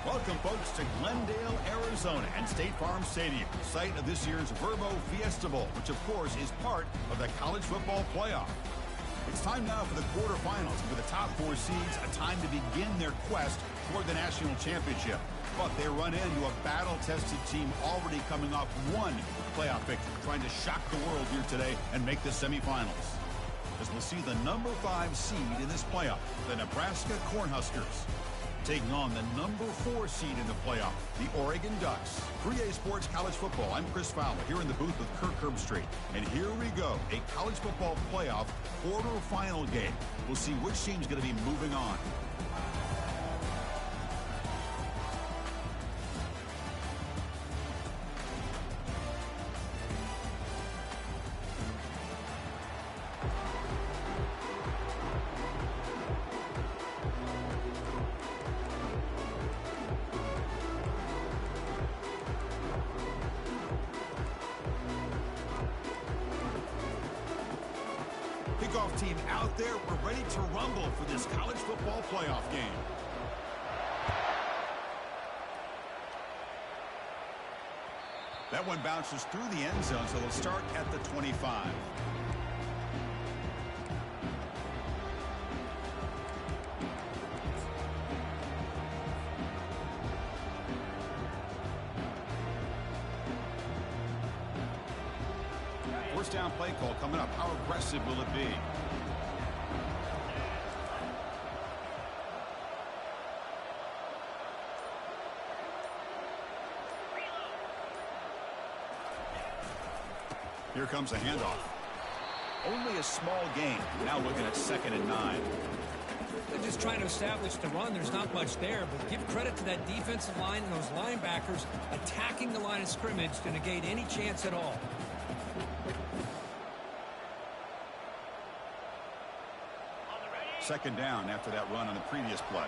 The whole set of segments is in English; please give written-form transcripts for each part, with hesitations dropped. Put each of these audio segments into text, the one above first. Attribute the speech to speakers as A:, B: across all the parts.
A: Welcome, folks, to Glendale, Arizona, and State Farm Stadium, site of this year's Verbo Fiesta Bowl, which, of course, is part of the college football playoff. It's time now for the quarterfinals, for the top 4 seeds, a time to begin their quest toward the national championship. But they run into a battle-tested team already coming off one playoff victory, trying to shock the world here today and make the semifinals. As we'll see the number 5 seed in this playoff, the Nebraska Cornhuskers, taking on the number 4 seed in the playoff, the Oregon Ducks. 3A Sports College Football, I'm Chris Fowler, here in the booth with Kirk Herbstreit. And here we go, a college football playoff quarterfinal game. We'll see which team's going to be moving on. Kickoff team out there. We're ready to rumble for this college football playoff game. That one bounces through the end zone, so they'll start at the 25. First down play call coming up. How aggressive will it be? Here comes a handoff. Only a small gain. Now looking at 2nd and 9.
B: They're just trying to establish the run. There's not much there, but give credit to that defensive line and those linebackers attacking the line of scrimmage to negate any chance at all.
A: Second down after that run on the previous play.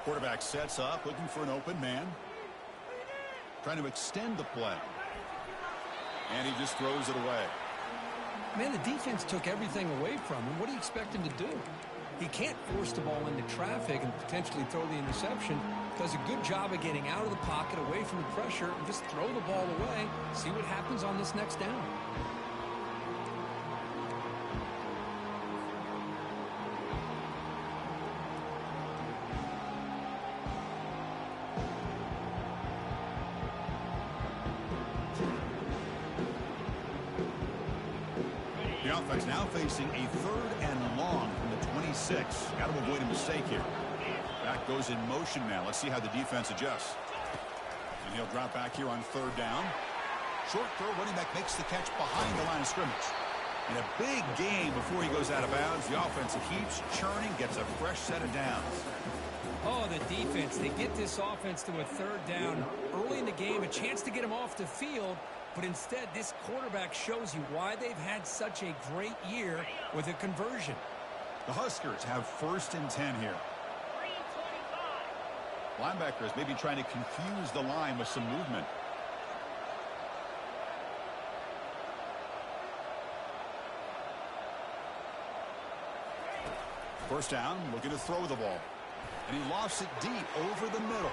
A: Quarterback sets up, looking for an open man. Trying to extend the play. And he just throws it away.
B: Man, the defense took everything away from him. What do you expect him to do? He can't force the ball into traffic and potentially throw the interception. Does a good job of getting out of the pocket, away from the pressure, and just throw the ball away. See what happens on this next down.
A: The offense now facing a 3rd and long from the 26. Got to avoid a mistake here. Back goes in motion now. Let's see how the defense adjusts. And he'll drop back here on 3rd down. Short throw, running back makes the catch behind the line of scrimmage. And a big gain before he goes out of bounds. The offense keeps churning, gets a fresh set of downs.
B: Oh, the defense. They get this offense to a 3rd down early in the game, a chance to get him off the field. But instead, this quarterback shows you why they've had such a great year with a conversion.
A: The Huskers have 1st and 10 here. Linebackers maybe trying to confuse the line with some movement. First down, looking to throw the ball. And he lofts it deep over the middle.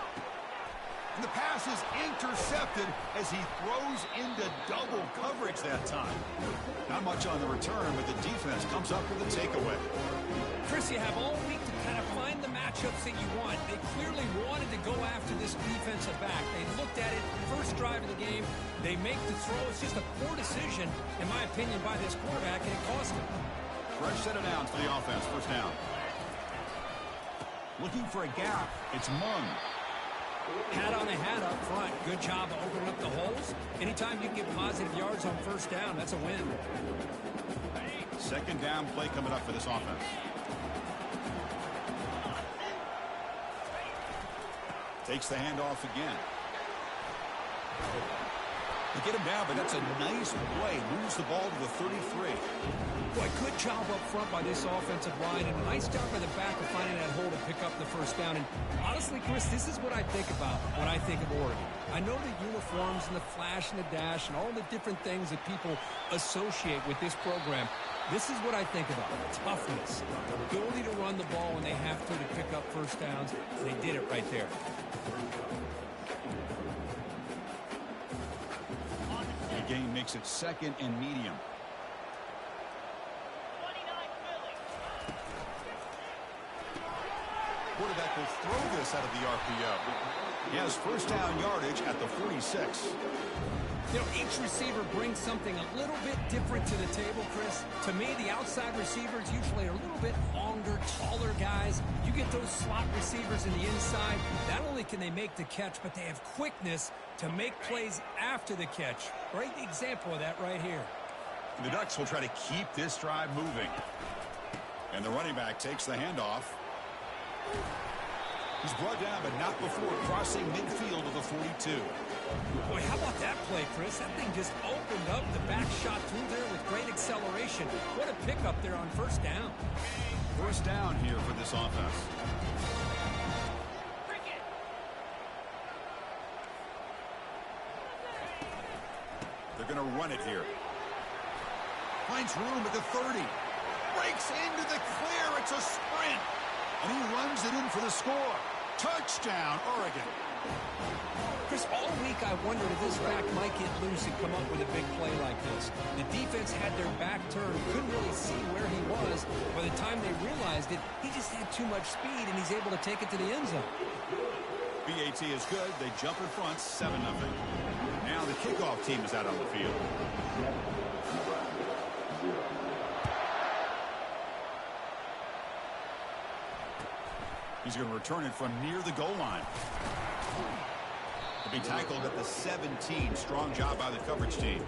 A: And the pass is intercepted as he throws into double coverage that time. Not much on the return, but the defense comes up with a takeaway.
B: Chris, you have all week to kind of find the matchups that you want. They clearly wanted to go after this defensive back. They looked at it, first drive of the game. They make the throw. It's just a poor decision, in my opinion, by this quarterback, and it cost him.
A: Fresh set of downs for the offense. First down. Looking for a gap. It's Mung.
B: Hat on the hat up front. Good job of opening up the holes. Anytime you can get positive yards on first down, that's a win.
A: Second down play coming up for this offense. Takes the handoff again. They get him down, but that's a nice play. Moves the ball to the 33.
B: Boy, good job up front by this offensive line, and a nice job by the back of finding that hole to pick up the first down. And honestly, Chris, this is what I think about when I think of Oregon. I know the uniforms and the flash and the dash and all the different things that people associate with this program. This is what I think about. Toughness, the ability to run the ball when they have to pick up first downs. They did it right there.
A: The game makes it second and medium. Quarterback will throw this out of the RPO. He has first down yardage at the 46.
B: You know, each receiver brings something a little bit different to the table, Chris. To me, the outside receivers usually are a little bit longer, taller guys. You get those slot receivers in the inside. Not only can they make the catch, but they have quickness to make plays after the catch. Great example of that right here.
A: The Ducks will try to keep this drive moving. And the running back takes the handoff. He's brought down, but not before crossing midfield of the 42.
B: Boy, how about that play, Chris? That thing just opened up. The back shot through there with great acceleration. What a pickup there on first down.
A: First down here for this offense. They're going to run it here. Finds room at the 30. Breaks into the clear. It's a sprint. And he runs it in for the score. Touchdown, Oregon.
B: Chris, all week I wondered if this back might get loose and come up with a big play like this. The defense had their back turned, couldn't really see where he was. By the time they realized it, he just had too much speed, and he's able to take it to the end zone.
A: BAT is good. They jump in front, 7-0. Now the kickoff team is out on the field. He's going to return it from near the goal line. He'll be tackled at the 17. Strong job by the coverage team.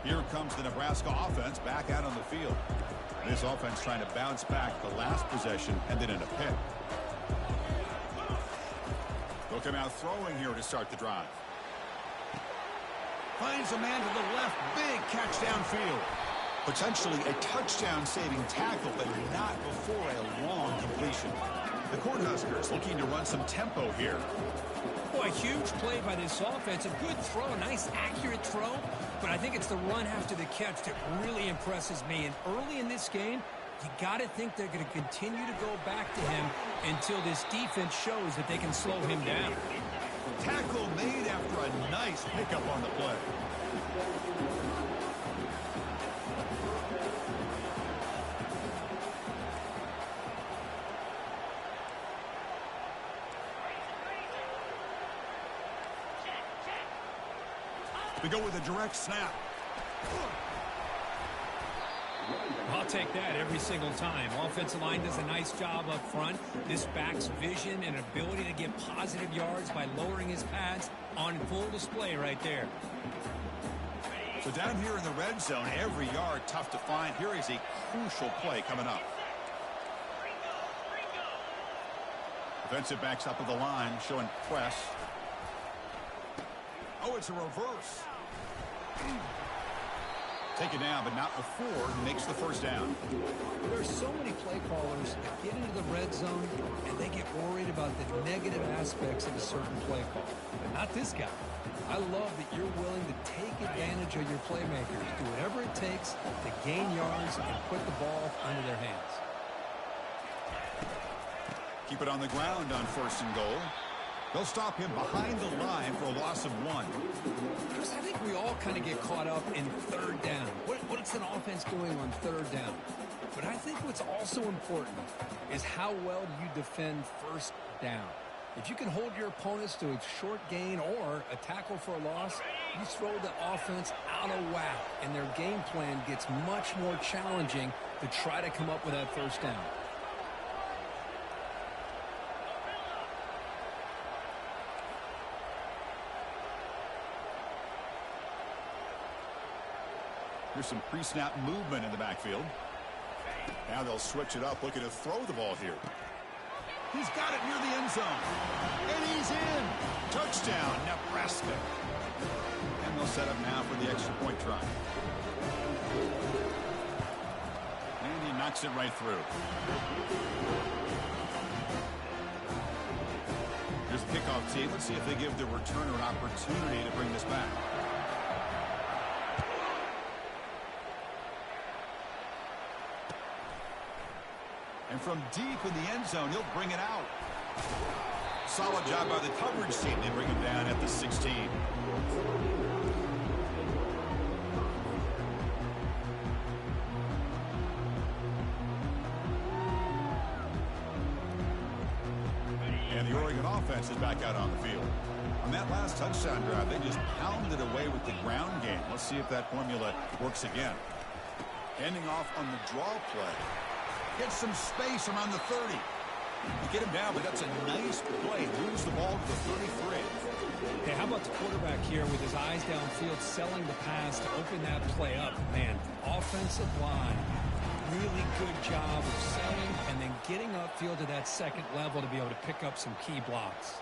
A: Here comes the Nebraska offense back out on the field. This offense trying to bounce back the last possession and then in a pick. They'll come out throwing here to start the drive. Finds a man to the left. Big catch downfield. Potentially a touchdown-saving tackle, but not before a long completion. The Cornhuskers looking to run some tempo here.
B: Boy, huge play by this offense. A good throw, a nice accurate throw. But I think it's the run after the catch that really impresses me. And early in this game, you got to think they're going to continue to go back to him until this defense shows that they can slow him down.
A: Tackle made after a nice pickup on the play. We go with a direct snap.
B: I'll take that every single time. Offensive line does a nice job up front. This back's vision and ability to get positive yards by lowering his pads on full display right there.
A: So down here in the red zone, every yard tough to find. Here is a crucial play coming up. Defensive backs up at the line, showing press. Oh, it's a reverse. Taken down, but not before he makes the first down.
B: There's so many play callers that get into the red zone and they get worried about the negative aspects of a certain play call. But not this guy. I love that you're willing to take advantage of your playmakers. Do whatever it takes to gain yards and put the ball into their hands.
A: Keep it on the ground on 1st and goal. They'll stop him behind the line for a loss of 1.
B: Chris, I think we all kind of get caught up in third down. What's an offense doing on third down? But I think what's also important is how well you defend first down. If you can hold your opponents to a short gain or a tackle for a loss, you throw the offense out of whack, and their game plan gets much more challenging to try to come up with that first down.
A: Here's some pre-snap movement in the backfield. Now they'll switch it up, looking to throw the ball here. He's got it near the end zone. And he's in. Touchdown, Nebraska. And they'll set up now for the extra point try. And he knocks it right through. Here's the kickoff team. Let's see if they give the returner an opportunity to bring this back. And from deep in the end zone, he'll bring it out. Solid job by the coverage team. They bring him down at the 16. And the Oregon offense is back out on the field. On that last touchdown drive, they just pounded away with the ground game. Let's see if that formula works again. Ending off on the draw play. Gets some space around the 30. You get him down, but that's a nice play. Moves the ball to the 33.
B: Hey, how about the quarterback here with his eyes downfield, selling the pass to open that play up? Man, offensive line, really good job of selling and then getting upfield to that second level to be able to pick up some key blocks.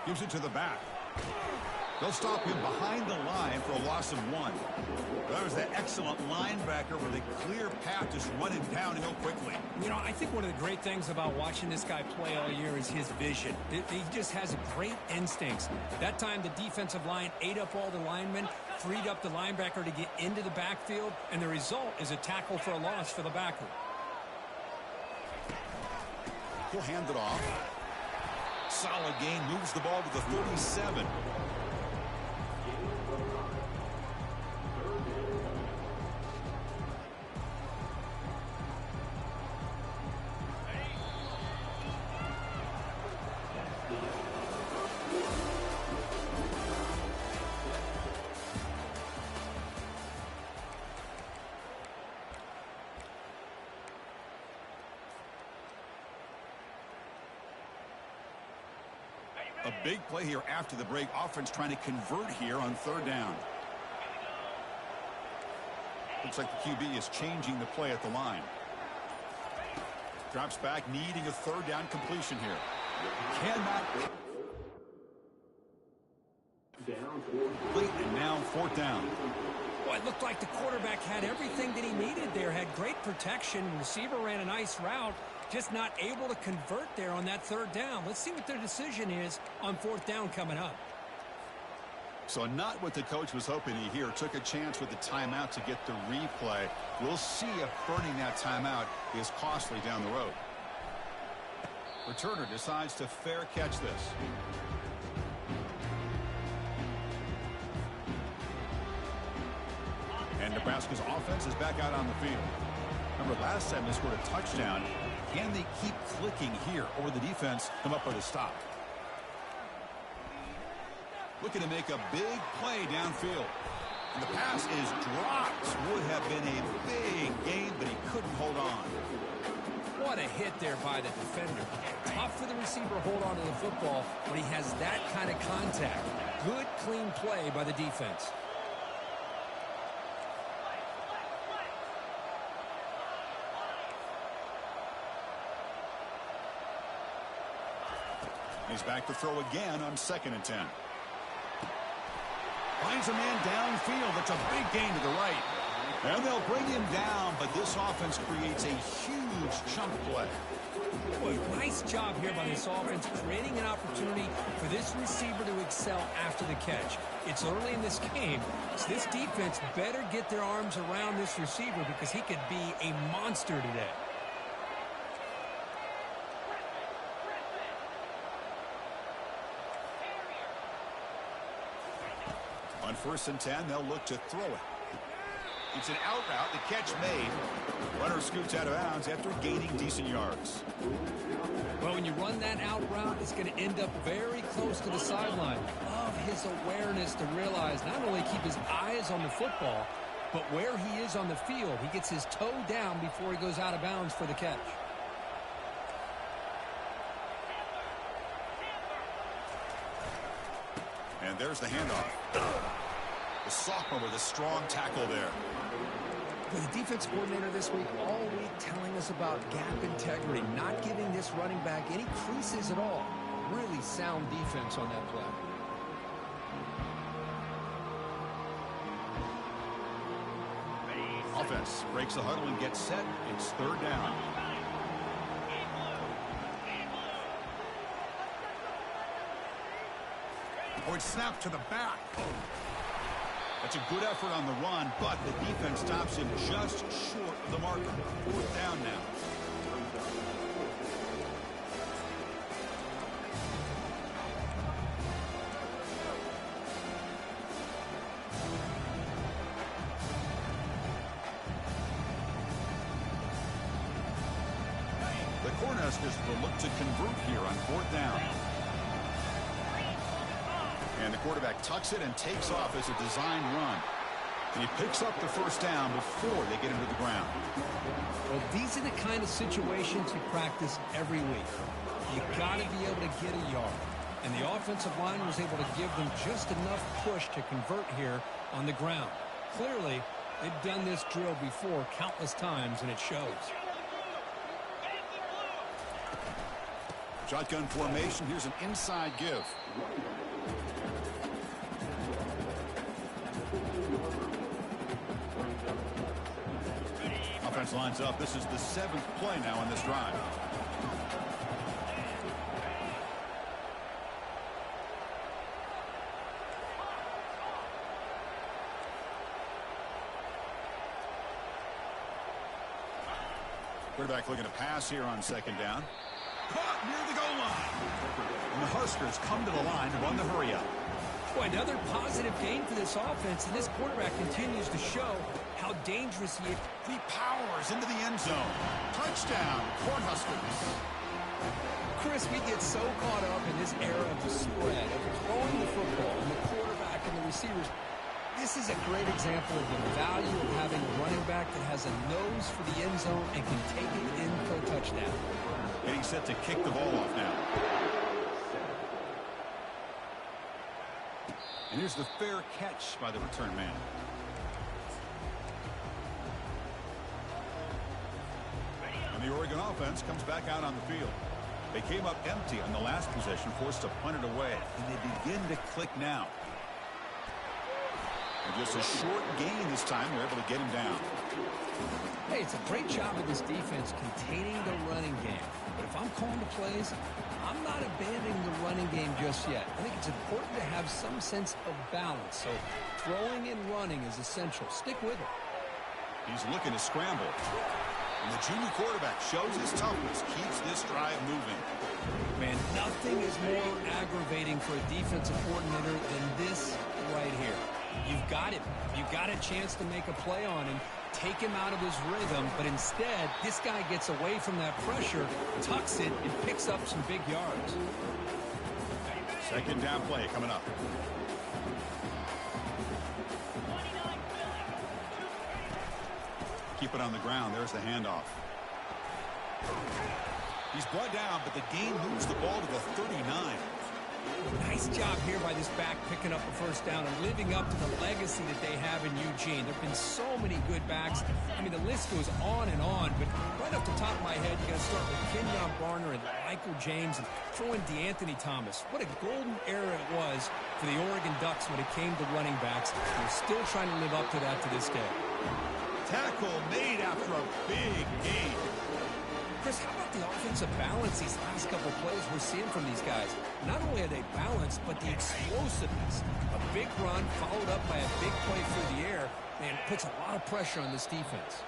A: Gives it to the back. They'll stop him behind the line for a loss of 1. That was that excellent linebacker with a clear path, just running down and go quickly.
B: You know, I think one of the great things about watching this guy play all year is his vision. He just has great instincts. That time the defensive line ate up all the linemen, freed up the linebacker to get into the backfield, and the result is a tackle for a loss for the backer.
A: He'll hand it off. Solid gain, moves the ball to the 37. A big play here after the break. Offense trying to convert here on third down. Looks like the QB is changing the play at the line. Drops back, needing a third down completion here. Cannot. Late and now fourth down.
B: Well, it looked like the quarterback had everything that he needed there. Had great protection. Receiver ran a nice route. Just not able to convert there on that third down. Let's see what their decision is on fourth down coming up.
A: So not what the coach was hoping to hear. Took a chance with the timeout to get the replay. We'll see if burning that timeout is costly down the road. Returner decides to fair catch this. And Nebraska's offense is back out on the field. Remember, last time they scored a touchdown. Can they keep clicking here, or the defense come up with a stop? Looking to make a big play downfield. And the pass is dropped. Would have been a big gain, but he couldn't hold on.
B: What a hit there by the defender. Tough for the receiver to hold on to the football when he has that kind of contact. Good, clean play by the defense.
A: He's back to throw again on 2nd and 10. Finds a man downfield. That's a big gain to the right. And they'll bring him down, but this offense creates a huge chunk play.
B: Boy, nice job here by this offense, creating an opportunity for this receiver to excel after the catch. It's early in this game, so this defense better get their arms around this receiver because he could be a monster today.
A: On 1st and 10, they'll look to throw it. It's an out route. The catch made. Runner scoots out of bounds after gaining decent yards.
B: Well, when you run that out route, it's going to end up very close to the sideline. Love his awareness to realize not only keep his eyes on the football, but where he is on the field. He gets his toe down before he goes out of bounds for the catch.
A: And there's the handoff. The sophomore with a strong tackle there.
B: With the defense coordinator this week, all week telling us about gap integrity, not giving this running back any creases at all. Really sound defense on that play.
A: Offense breaks the huddle and gets set. It's 3rd down. Oh, it's snapped to the back. That's a good effort on the run, but the defense stops him just short of the marker. 4th down now. The Cornhuskers will look to convert here on 4th down. And the quarterback tucks it and takes off as a design run. And he picks up the 1st down before they get him to the ground.
B: Well, these are the kind of situations you practice every week. You got to be able to get a yard. And the offensive line was able to give them just enough push to convert here on the ground. Clearly, they've done this drill before countless times, and it shows.
A: Shotgun formation. Here's an inside give. Offense lines up. This is the 7th play now on this drive. Quarterback looking to pass here on 2nd down. Caught near the goal line. And the Huskers come to the line to run the hurry up.
B: Boy, another positive gain for this offense, and this quarterback continues to show how dangerous he is.
A: He powers into the end zone. Touchdown, Cornhuskers.
B: Chris, we get so caught up in this era of the spread, of throwing the football, and the quarterback and the receivers. This is a great example of the value of having a running back that has a nose for the end zone and can take it in for a touchdown.
A: Getting set to kick the ball off now. And here's the fair catch by the return man. And the Oregon offense comes back out on the field. They came up empty on the last possession, forced to punt it away. And they begin to click now. And just a short gain this time. They're able to get him down.
B: Hey, it's a great job of this defense containing the running game. But if I'm calling the plays, I'm not abandoning the running game just yet. I think it's important to have some sense of balance. So throwing and running is essential. Stick with it.
A: He's looking to scramble. And the junior quarterback shows his toughness, keeps this drive moving.
B: Man, nothing is more aggravating for a defensive coordinator than this right here. You've got him. You've got a chance to make a play on him, take him out of his rhythm, but instead, this guy gets away from that pressure, tucks it, and picks up some big yards.
A: 2nd down play coming up. Keep it on the ground. There's the handoff. He's brought down, but the gain moves the ball to the 39.
B: Nice job here by this back picking up a 1st down and living up to the legacy that they have in Eugene. There have been so many good backs. I mean, the list goes on, but right off the top of my head, you got to start with Kenyon Barner and Michael James and throw in DeAnthony Thomas. What a golden era it was for the Oregon Ducks when it came to running backs. They're still trying to live up to that to this day.
A: Tackle made after a big gain.
B: Chris, how about the offensive balance these last couple of plays we're seeing from these guys? Not only are they balanced, but the explosiveness. A big run followed up by a big play through the air, and puts a lot of pressure on this defense.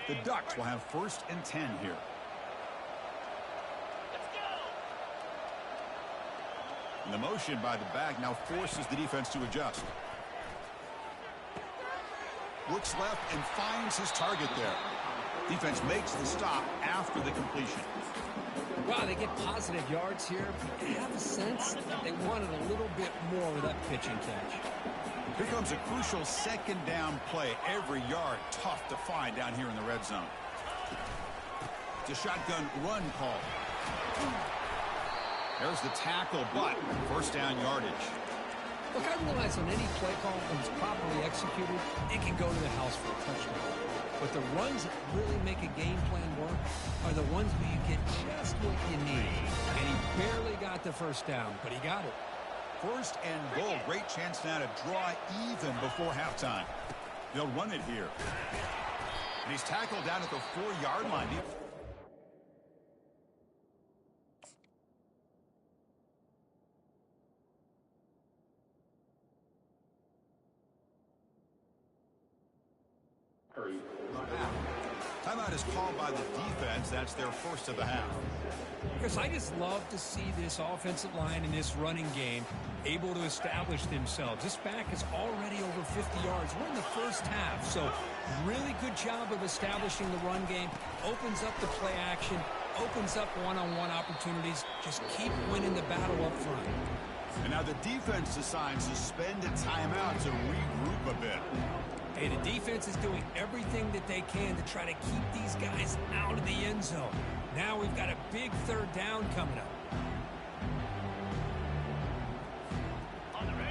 A: The Ducks will have 1st and 10 here. And the motion by the back now forces the defense to adjust. Looks left and finds his target there. Defense makes the stop after the completion.
B: Wow, they get positive yards here. But I have a sense that they wanted a little bit more with that pitching catch.
A: Here comes a crucial 2nd down play. Every yard tough to find down here in the red zone. It's a shotgun run call. There's the tackle, but 1st down yardage.
B: Look, I realize on any play call, when it's properly executed, it can go to the house for a touchdown. But the runs that really make a game plan work are the ones where you get just what you need. And he barely got the 1st down, but he got it.
A: 1st and goal. Great chance now to draw even before halftime. They'll run it here. And he's tackled down at the 4-yard line. Timeout is called by the defense. That's their 1st of the half.
B: Chris, I just love to see this offensive line in this running game able to establish themselves. This back is already over 50 yards. We're in the 1st half, so really good job of establishing the run game. Opens up the play action, opens up one-on-one opportunities. Just keep winning the battle up front.
A: And now the defense decides to spend a timeout to regroup a bit.
B: Hey, the defense is doing everything that they can to try to keep these guys out of the end zone. Now we've got a big 3rd down coming up.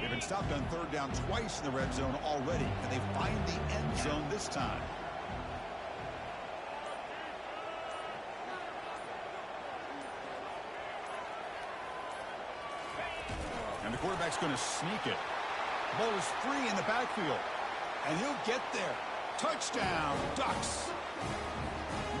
A: They've been stopped on 3rd down twice in the red zone already, and they find the end zone this time. And the quarterback's going to sneak it. The ball is free in the backfield. And he'll get there. Touchdown, Ducks.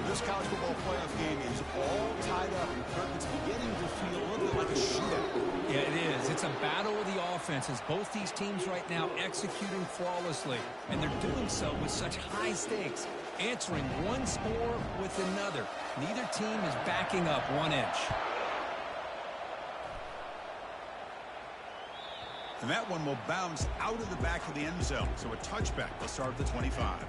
A: This college football playoff game is all tied up. It's beginning to feel a little bit like a shootout.
B: Yeah, it is. It's a battle of the offenses. Both these teams right now executing flawlessly. And they're doing so with such high stakes. Answering one score with another. Neither team is backing up 1 inch.
A: And that one will bounce out of the back of the end zone. So a touchback will start at the 25.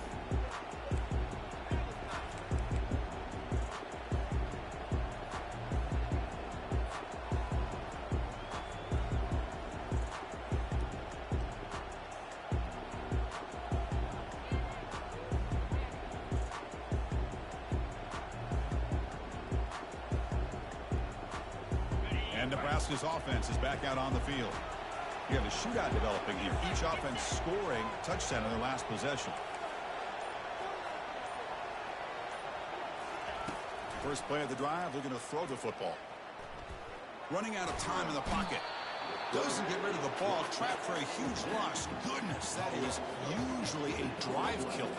A: And Nebraska's offense is back out on the field. We have a shootout developing here. Each offense scoring a touchdown in their last possession. First play of the drive, they're going to throw the football. Running out of time in the pocket. Doesn't get rid of the ball. Trapped for a huge loss. Goodness, that is usually a drive killer.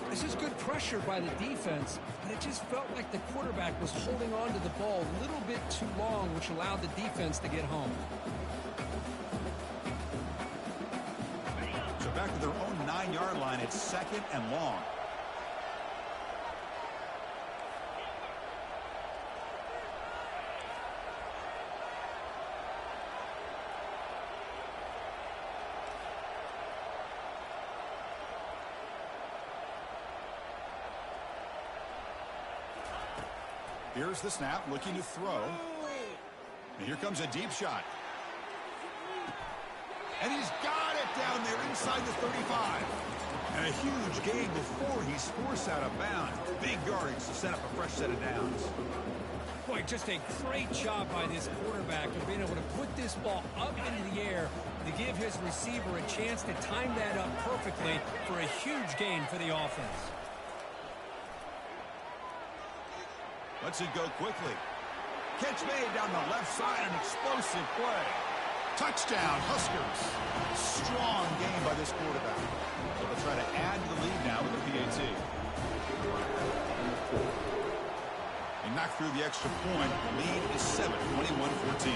B: This is good pressure by the defense, but it just felt like the quarterback was holding on to the ball a little bit too long, which allowed the defense to get home.
A: So back to their own 9-yard line. It's 2nd and long. Here's the snap, looking to throw. And here comes a deep shot. And he's got it down there inside the 35. And a huge gain before he's forced out of bounds. Big yardage to set up a fresh set of downs.
B: Boy, just a great job by this quarterback of being able to put this ball up into the air to give his receiver a chance to time that up perfectly for a huge gain for the offense.
A: Lets it go quickly. Catch made down the left side, an explosive play. Touchdown, Huskers. Strong game by this quarterback. So they'll try to add to the lead now with the PAT. They knock through the extra point. The lead is 7, 21-14.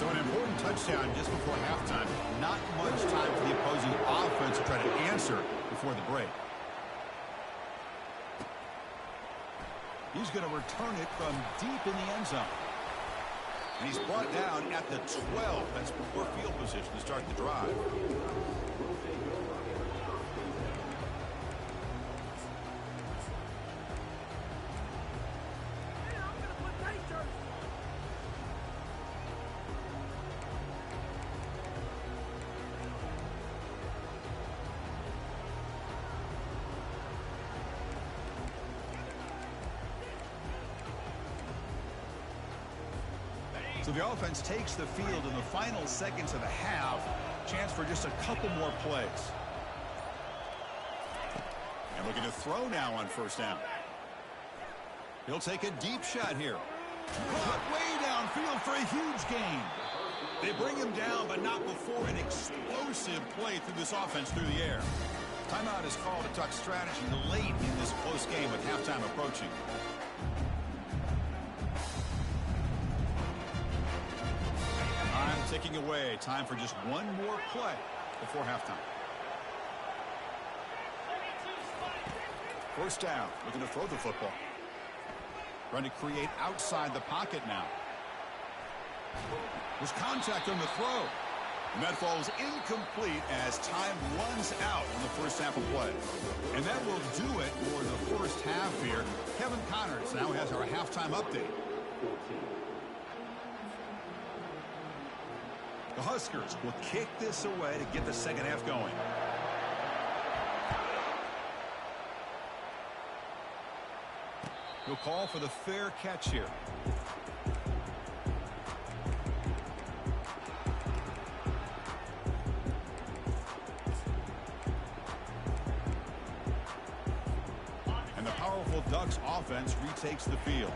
A: So an important touchdown just before halftime. Not much time for the opposing offense to try to answer before the break. He's going to return it from deep in the end zone. And he's brought down at the 12. That's poor field position to start the drive. So the offense takes the field in the final seconds of the half. Chance for just a couple more plays. And looking to throw now on first down. He'll take a deep shot here. Caught way downfield for a huge gain. They bring him down, but not before an explosive play through this offense through the air. Timeout is called to talk strategy late in this close game with halftime approaching. Ticking away. Time for just one more play before halftime. First down. Looking to throw the football. Trying to create outside the pocket now. There's contact on the throw. And that falls incomplete as time runs out on the first half of play. And that will do it for the first half here. Kevin Connors now has our halftime update. The Huskers will kick this away to get the second half going. He'll call for the fair catch here. And the powerful Ducks offense retakes the field.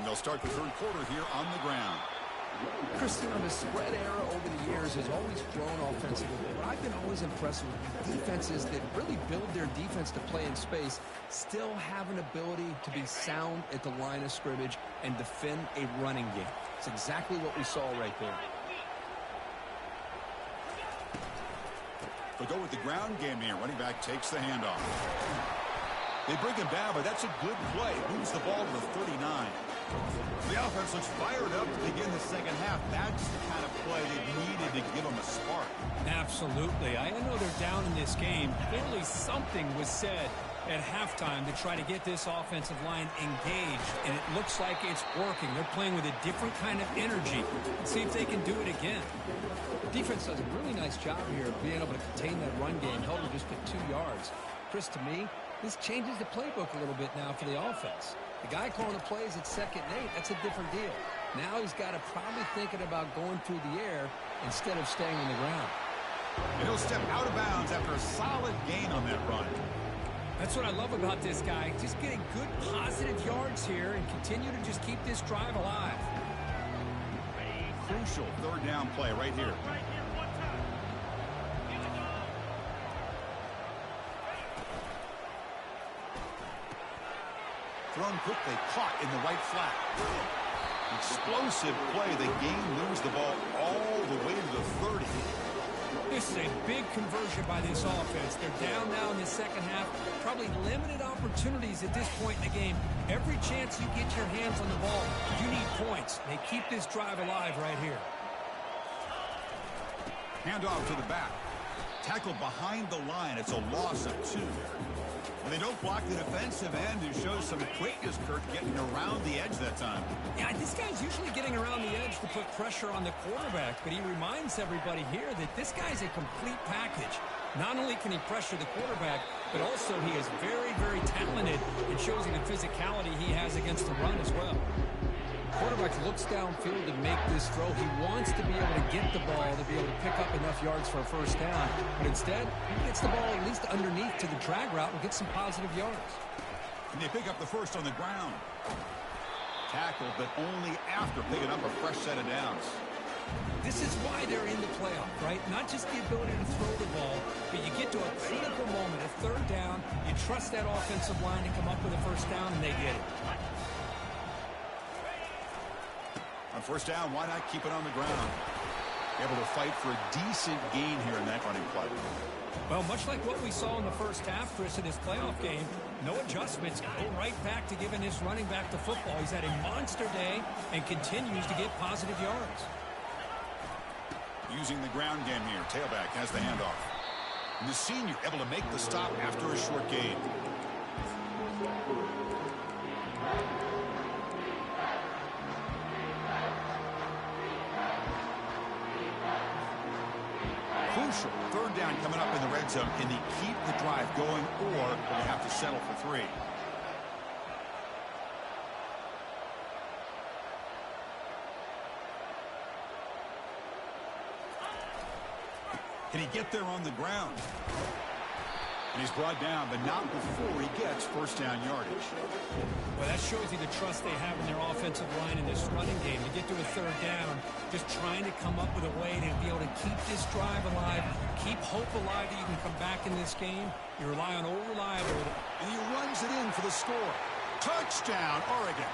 A: They'll start the third quarter here on the ground.
B: Christian, the spread era over the years has always grown offensively, but I've been always impressed with defenses that really build their defense to play in space, still have an ability to be sound at the line of scrimmage and defend a running game. It's exactly what we saw right there.
A: They'll go with the ground game here. Running back takes the handoff. They bring him down, but that's a good play. Moves the ball to the 39. The offense looks fired up to begin the second half. That's the kind of play they needed to give them a spark.
C: Absolutely. I know they're down in this game. Clearly something was said at halftime to try to get this offensive line engaged, and it looks like it's working. They're playing with a different kind of energy. Let's see if they can do it again.
B: Defense does a really nice job here of being able to contain that run game, held them just at 2 yards. Chris, to me, this changes the playbook a little bit now for the offense. The guy calling the plays at 2nd and 8, that's a different deal. Now he's got to probably thinking about going through the air instead of staying on the ground.
A: And he'll step out of bounds after a solid gain on that run.
C: That's what I love about this guy. Just getting good positive yards here and continue to just keep this drive alive.
A: Crucial third down play right here. Thrown quickly, caught in the right flat. Explosive play. The game moves the ball all the way to the 30.
C: This is a big conversion by this offense. They're down now in the second half. Probably limited opportunities at this point in the game. Every chance you get your hands on the ball, you need points. They keep this drive alive right here.
A: Handoff to the back. Tackled behind the line. It's a loss of 2. When they don't block the defensive end, it shows some quickness, Kurt, getting around the edge that time.
C: Yeah, this guy's usually getting around the edge to put pressure on the quarterback, but he reminds everybody here that this guy's a complete package. Not only can he pressure the quarterback, but also he is very, very talented and shows you the physicality he has against the run as well.
B: Quarterback looks downfield to make this throw. He wants to be able to get the ball to be able to pick up enough yards for a first down. But instead, he gets the ball at least underneath to the drag route and gets some positive yards.
A: And they pick up the first on the ground. Tackled, but only after picking up a fresh set of downs.
C: This is why they're in the playoff, right? Not just the ability to throw the ball, but you get to a critical moment, a third down, you trust that offensive line to come up with a first down, and they get it.
A: On first down, why not keep it on the ground? Able to fight for a decent gain here in that running play.
C: Well, much like what we saw in the first half, Chris, in this playoff game, no adjustments. Go right back to giving this running back the football. He's had a monster day and continues to get positive yards.
A: Using the ground game here. Tailback has the handoff. And the senior able to make the stop after a short gain. Crucial third down coming up in the red zone. Can they keep the drive going, or will they have to settle for 3? Can he get there on the ground? And he's brought down, but not before he gets first down yardage.
C: Well, that shows you the trust they have in their offensive line in this running game. To get to a third down, just trying to come up with a way to be able to keep this drive alive, keep hope alive that you can come back in this game. You rely on old reliability.
A: And he runs it in for the score. Touchdown, Oregon.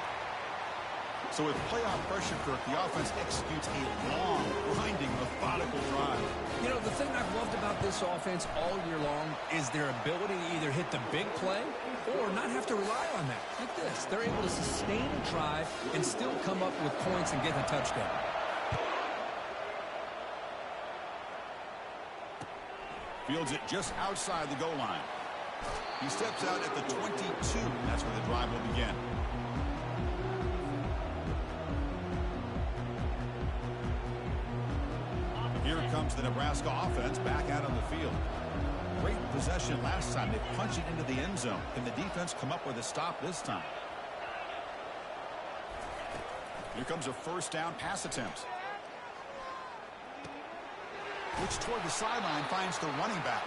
A: So with playoff pressure, Kirk, the offense executes a long, grinding, methodical drive.
B: You know, the thing I've loved about this offense all year long is their ability to either hit the big play or not have to rely on that. Like this. They're able to sustain a drive and still come up with points and get the touchdown.
A: Fields it just outside the goal line. He steps out at the 22. That's where the drive will begin. Here comes the Nebraska offense back out on the field. Great possession last time. They punch it into the end zone. Can the defense come up with a stop this time? Here comes a first down pass attempt. Which toward the sideline finds the running back.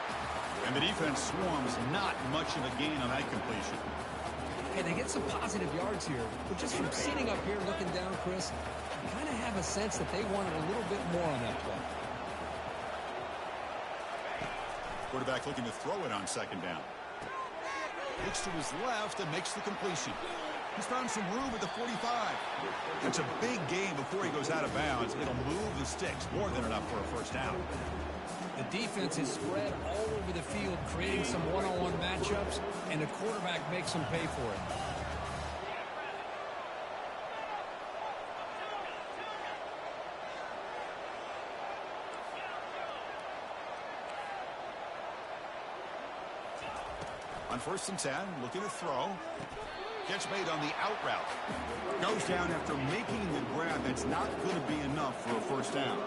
A: And the defense swarms, not much of a gain on that completion.
B: Hey, they get some positive yards here. But just from sitting up here looking down, Chris, I kind of have a sense that they wanted a little bit more on that play.
A: Quarterback looking to throw it on second down. Looks to his left and makes the completion. He's found some room at the 45. That's a big gain before he goes out of bounds. It'll move the sticks, more than enough for a first down.
B: The defense is spread all over the field, creating some one-on-one matchups, and the quarterback makes them pay for it.
A: On 1st and 10, looking to throw. Catch made on the out route. Goes down after making the grab. That's not going to be enough for a first down.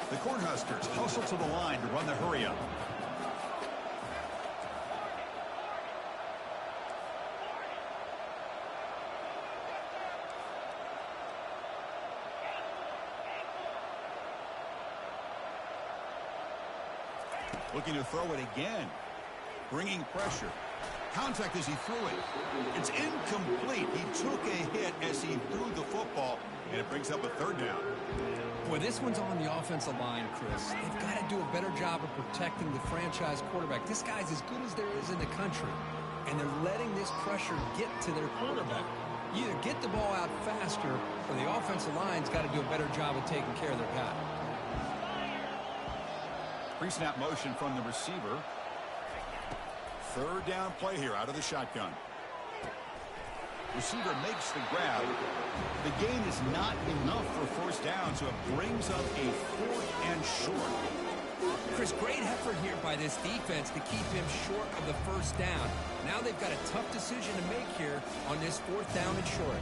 A: The Cornhuskers hustle to the line to run the hurry up. Looking to throw it again. Bringing pressure. Contact as he threw it. It's incomplete. He took a hit as he threw the football, and it brings up a third down.
B: Boy, this one's on the offensive line, Chris. They've got to do a better job of protecting the franchise quarterback. This guy's as good as there is in the country, and they're letting this pressure get to their quarterback. You either get the ball out faster, or the offensive line's got to do a better job of taking care of their guy.
A: Pre-snap motion from the receiver. Third down play here out of the shotgun. Receiver makes the grab. The gain is not enough for first down, so it brings up a 4th and short.
B: Chris, great effort here by this defense to keep him short of the first down. Now they've got a tough decision to make here on this 4th down and short.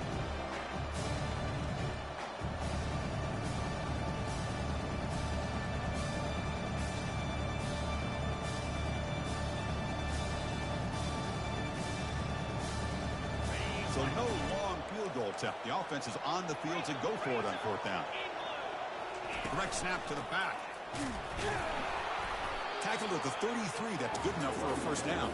A: So no long field goal attempt. The offense is on the field to go for it on 4th down. Direct snap to the back. Tackled at the 33. That's good enough for a first down.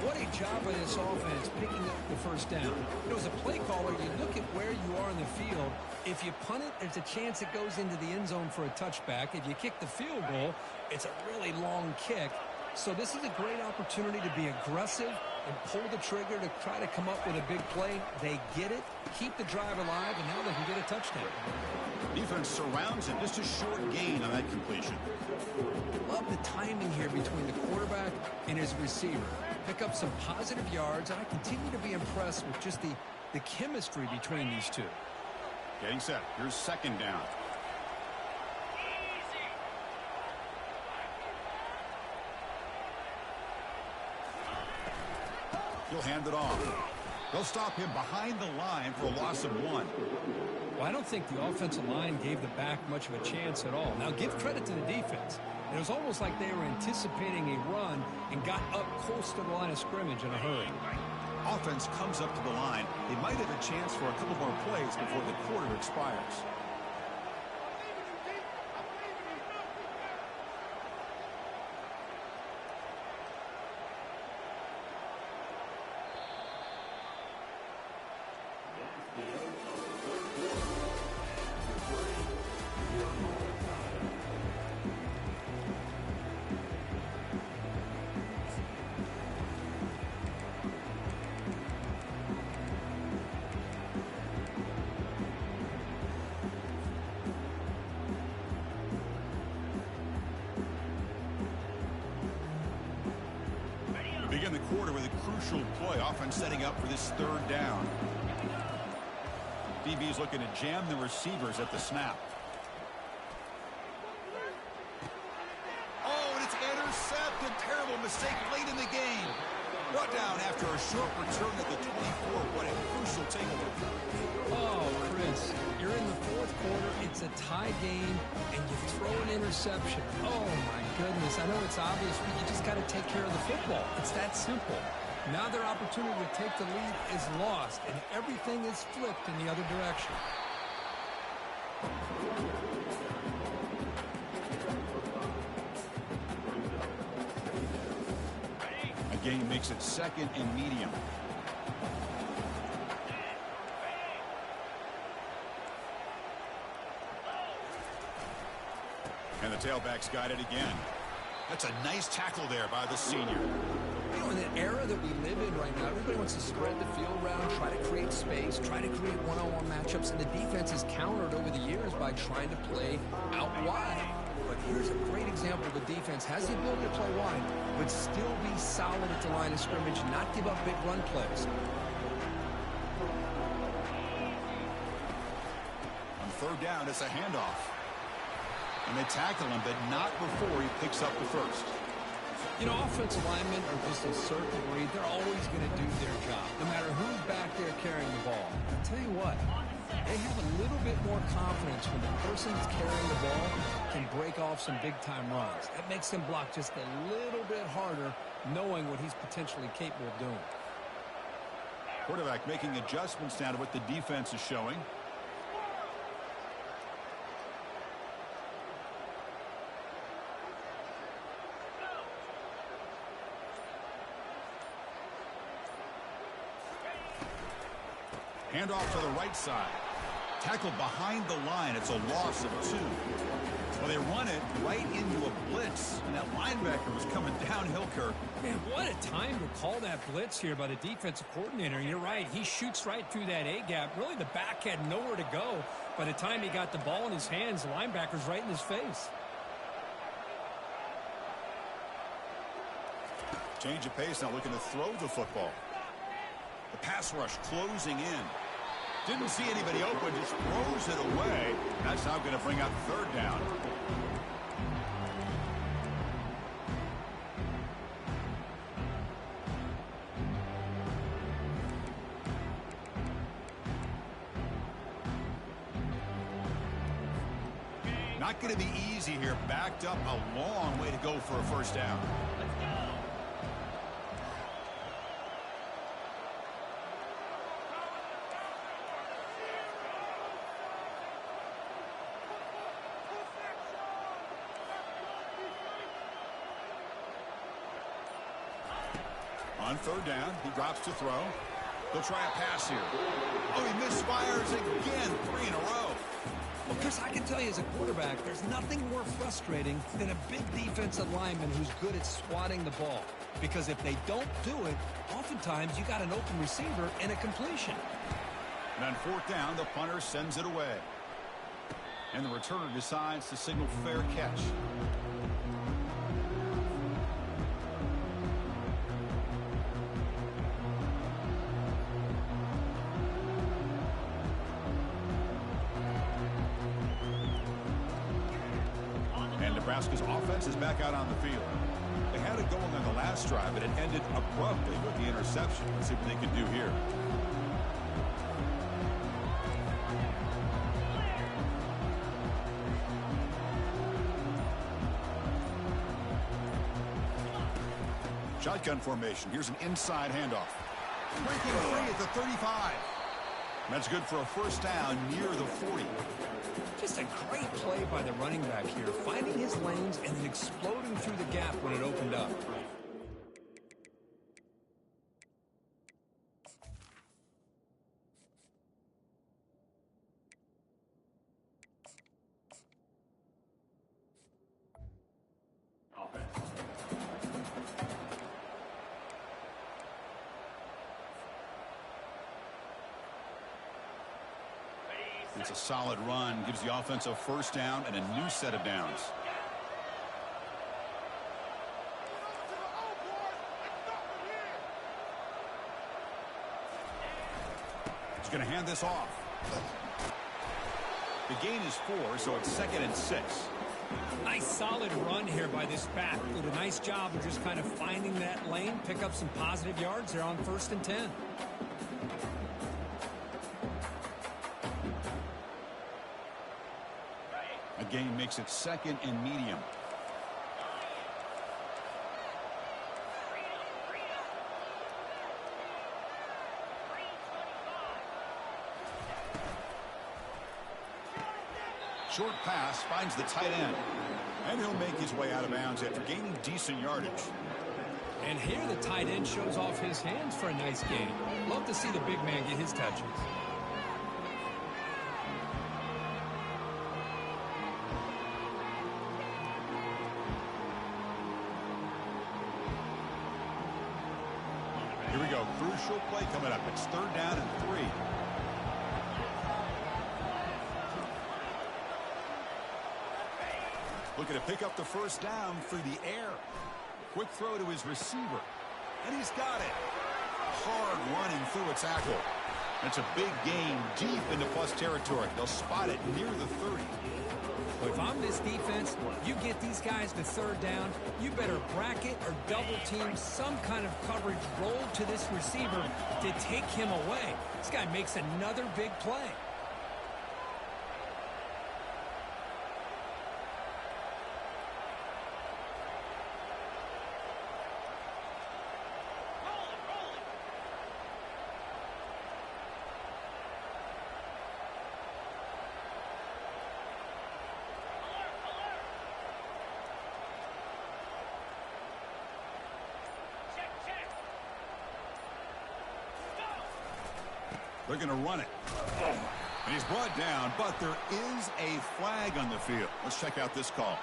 B: What a job by this offense picking up the first down. You know, as a play caller, you look at where you are in the field. If you punt it, there's a chance it goes into the end zone for a touchback. If you kick the field goal, it's a really long kick. So this is a great opportunity to be aggressive and pull the trigger to try to come up with a big play. They get it, keep the drive alive, and now they can get a touchdown.
A: Defense surrounds it. Just a short gain on that completion.
B: Love the timing here between the quarterback and his receiver. Pick up some positive yards, and I continue to be impressed with just the chemistry between these two.
A: Getting set. Here's 2nd down. He'll hand it off. They'll stop him behind the line for a loss of 1.
B: Well, I don't think the offensive line gave the back much of a chance at all. Now, give credit to the defense. It was almost like they were anticipating a run and got up close to the line of scrimmage in a hurry.
A: Offense comes up to the line. They might have a chance for a couple more plays before the quarter expires. Begin the quarter with a crucial play. Offense setting up for this 3rd down. DB's looking to jam the receivers at the snap. Oh, and it's intercepted. Terrible mistake late in the game. Brought down after a short return at the 24. What a crucial takeaway.
B: Oh, Chris, you're in the 4th quarter. It's a tie game, and you throw an interception. Oh, my goodness. I know it's obvious, but you just got to take care of the football. It's that simple. Now their opportunity to take the lead is lost, and everything is flipped in the other direction.
A: Again, makes it 2nd and medium. And the tailback's got it again. That's a nice tackle there by the senior.
B: You know, in the era that we live in right now, everybody wants to spread the field around, try to create space, try to create one-on-one matchups, and the defense is countered over the years by trying to play out wide. But here's a great example. The defense has the ability to play wide, but still be solid at the line of scrimmage, not give up big run plays.
A: On 3rd down, it's a handoff. And they tackle him, but not before he picks up the first.
B: You know, offensive linemen are just a certain breed. They're always going to do their job, no matter who's back there carrying the ball. I'll tell you what, they have a little bit more confidence when the person that's carrying the ball can break off some big-time runs. That makes them block just a little bit harder, knowing what he's potentially capable of doing.
A: Quarterback making adjustments now to what the defense is showing. Handoff to the right side. Tackled behind the line. It's a loss of 2. Well, they run it right into a blitz, and that linebacker was coming downhill, Kirk.
C: Man, what a time to call that blitz here by the defensive coordinator. You're right. He shoots right through that A-gap. Really, the back had nowhere to go. By the time he got the ball in his hands, the linebacker's right in his face.
A: Change of pace now, looking to throw the football. The pass rush closing in. Didn't see anybody open, just throws it away. That's now going to bring up 3rd down. Not going to be easy here. Backed up a long way to go for a first down. On third down, he drops to throw. He'll try a pass here. Oh, he misfires again, 3 in a row.
B: Well, Chris, I can tell you as a quarterback, there's nothing more frustrating than a big defensive lineman who's good at swatting the ball. Because if they don't do it, oftentimes you got an open receiver and a completion.
A: And on fourth down, the punter sends it away. And the returner decides to signal fair catch. And Nebraska's offense is back out on the field. They had it going on the last drive, but it ended abruptly with the interception. Let's see what they can do here. Shotgun formation. Here's an inside handoff. Breaking free at the 35. That's good for a first down near the 40.
B: Just a great play by the running back here, finding his lanes and then exploding through the gap when it opened up.
A: It's a solid run, gives the offense a first down and a new set of downs. He's going to hand this off. The gain is 4, so it's 2nd and 6.
C: Nice solid run here by this back. Did a nice job of just kind of finding that lane, pick up some positive yards there on 1st and 10.
A: A gain makes it 2nd and medium. Short pass finds the tight end. And he'll make his way out of bounds after gaining decent yardage.
B: And here the tight end shows off his hands for a nice gain. Love to see the big man get his touches.
A: Here we go. Crucial play coming up. It's 3rd down and 3. Looking to pick up the first down through the air. Quick throw to his receiver. And he's got it. Hard running through a tackle. That's a big gain deep into plus territory. They'll spot it near the 30.
B: If I'm this defense, you get these guys to 3rd down, you better bracket or double team some kind of coverage roll to this receiver to take him away. This guy makes another big play.
A: They're going to run it. And he's brought down, but there is a flag on the field. Let's check out this call.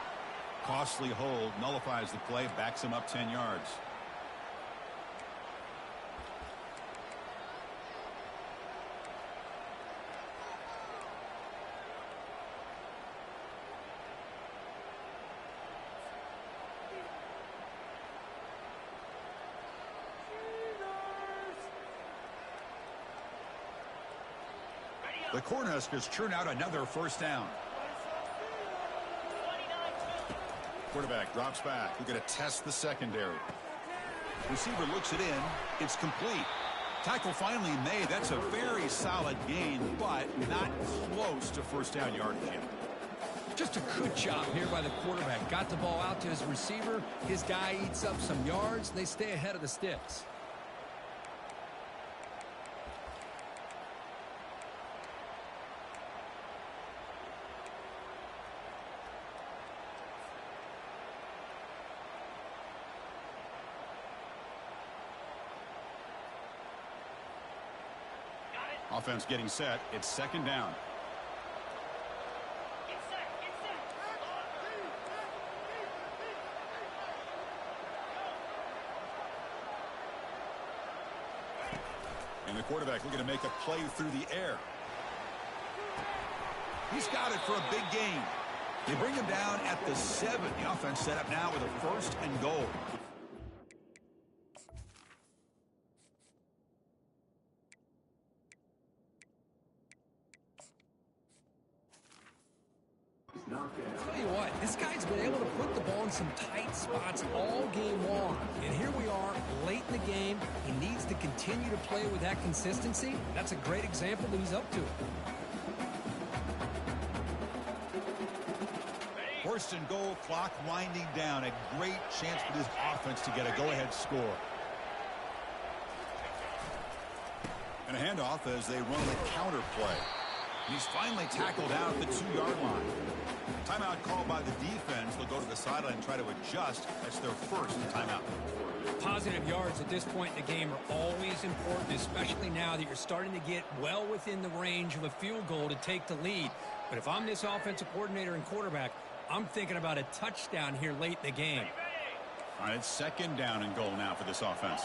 A: Costly hold, nullifies the play, backs him up 10 yards. The Cornhuskers churn out another first down. Quarterback drops back. We're going to test the secondary. Receiver looks it in. It's complete. Tackle finally made. That's a very solid gain, but not close to first down yardage yet.
B: Just a good job here by the quarterback. Got the ball out to his receiver. His guy eats up some yards. They stay ahead of the sticks.
A: Offense getting set. It's second down. And the quarterback looking to make a play through the air. He's got it for a big gain. They bring him down at the 7. The offense set up now with a 1st and goal.
B: Tell you what, this guy's been able to put the ball in some tight spots all game long. And here we are, late in the game. He needs to continue to play with that consistency. That's a great example that he's up to it.
A: 1st and goal, clock winding down. A great chance for this offense to get a go-ahead score. And a handoff as they run the counter play. He's finally tackled out at the 2-yard line. Timeout called by the defense. They'll go to the sideline and try to adjust. That's their first timeout.
C: Positive yards at this point in the game are always important, especially now that you're starting to get well within the range of a field goal to take the lead. But if I'm this offensive coordinator and quarterback, I'm thinking about a touchdown here late in the game.
A: All right, it's second down and goal now for this offense.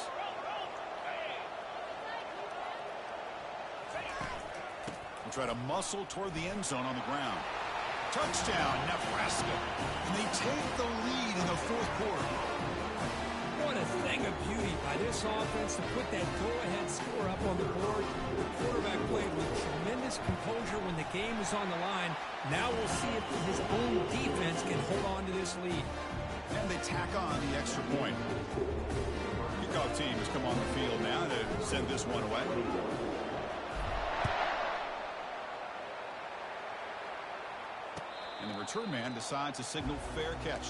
A: We'll try to muscle toward the end zone on the ground. Touchdown, Nebraska. And they take the lead in the 4th quarter.
C: What a thing of beauty by this offense to put that go-ahead score up on the board. The quarterback played with tremendous composure when the game was on the line. Now we'll see if his own defense can hold on to this lead.
A: And they tack on the extra point. Kickoff team has come on the field now to send this one away. And the return man decides to signal fair catch.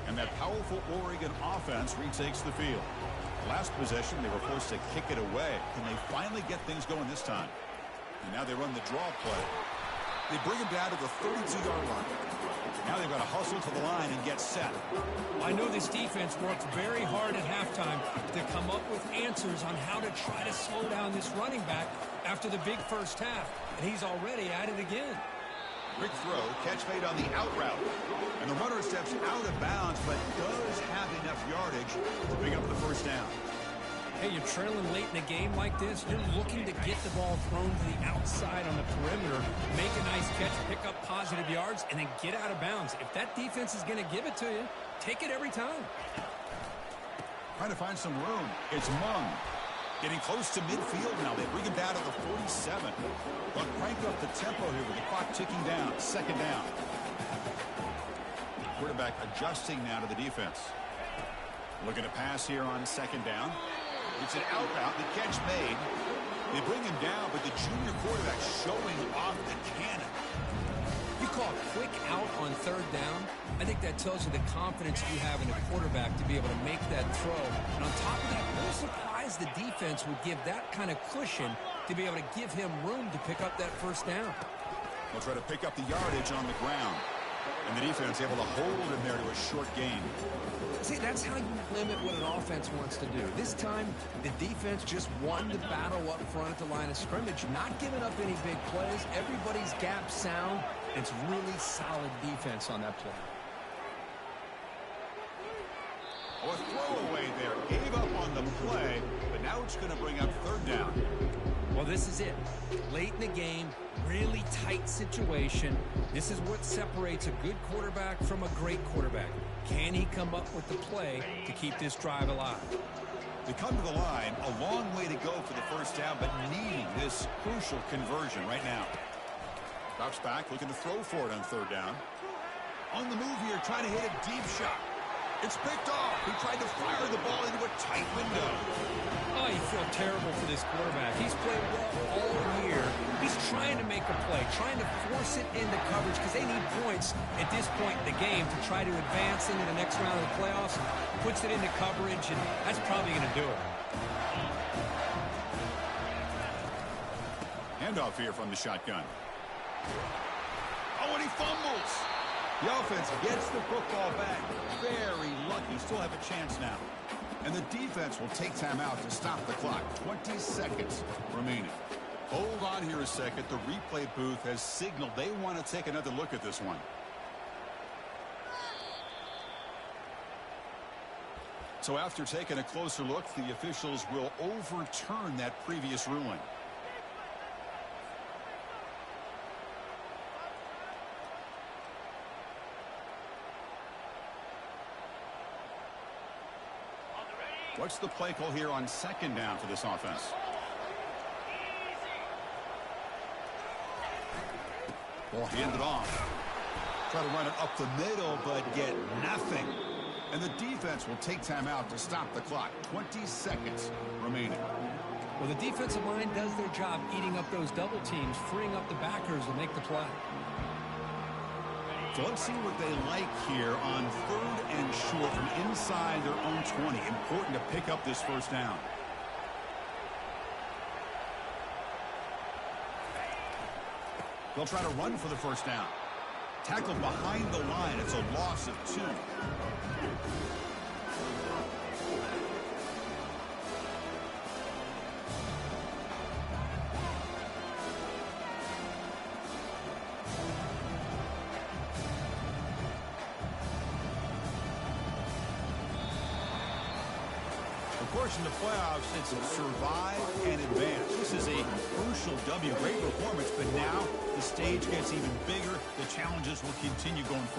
A: And that powerful Oregon offense retakes the field. Last possession, they were forced to kick it away. Can they finally get things going this time? And now they run the draw play. They bring him down to the 32-yard line. Now they've got to hustle to the line and get set.
C: I know this defense worked very hard at halftime to come up with answers on how to try to slow down this running back after the big first half. And he's already at it again.
A: Quick throw, catch made on the out route. And the runner steps out of bounds, but does have enough yardage to pick up the first down.
C: Hey, you're trailing late in a game like this. You're looking to get the ball thrown to the outside on the perimeter, make a nice catch, pick up positive yards, and then get out of bounds. If that defense is going to give it to you, take it every time.
A: Trying to find some room. It's Mung. Getting close to midfield now. They bring him down to the 47. But crank up the tempo here with the clock ticking down. Second down. Quarterback adjusting now to the defense. Looking to pass here on second down. It's an out route. The catch made. They bring him down, but the junior quarterback showing off the cannon.
B: You call a quick out on third down. I think that tells you the confidence you have in a quarterback to be able to make that throw. And on top of that, no surprise the defense would give that kind of cushion to be able to give him room to pick up that first down.
A: They'll try to pick up the yardage on the ground. And the defense able to hold him there to a short gain.
B: See, that's how you limit what an offense wants to do. This time, the defense just won the battle up front at the line of scrimmage, not giving up any big plays. Everybody's gap sound. It's really solid defense on that play.
A: Oh, a throwaway there. Gave up on the play, but now it's going to bring up third down.
B: Well, this is it. Late in the game, really tight situation. This is what separates a good quarterback from a great quarterback. Can he come up with the play to keep this drive alive?
A: They come to the line, a long way to go for the first down, but needing this crucial conversion right now. Drops back, looking to throw for it on third down. On the move here, trying to hit a deep shot. It's picked off. He tried to fire the ball into a tight window.
C: Oh, you feel terrible for this quarterback. He's played well all year. He's trying to make a play, trying to force it into coverage because they need points at this point in the game to try to advance into the next round of the playoffs. Puts it into coverage, and that's probably going to do it.
A: Handoff here from the shotgun. Oh, and he fumbles. The offense gets the football back. Very lucky. Still have a chance now. And the defense will take time out to stop the clock. 20 seconds remaining. Hold on here a second. The replay booth has signaled they want to take another look at this one. So after taking a closer look, the officials will overturn that previous ruling. What's the play call here on second down for this offense? Ball handed off. Try to run it up the middle, but get nothing. And the defense will take time out to stop the clock. 20 seconds remaining.
B: Well, the defensive line does their job eating up those double teams, freeing up the backers to make the play.
A: So let's see what they like here on 3rd and short from inside their own 20. Important to pick up this first down. They'll try to run for the first down. Tackled behind the line. It's a loss of 2. Of course, in the playoffs, it's survive and advance. This is a crucial W. Great performance, but now the stage gets even bigger. The challenges will continue going forward.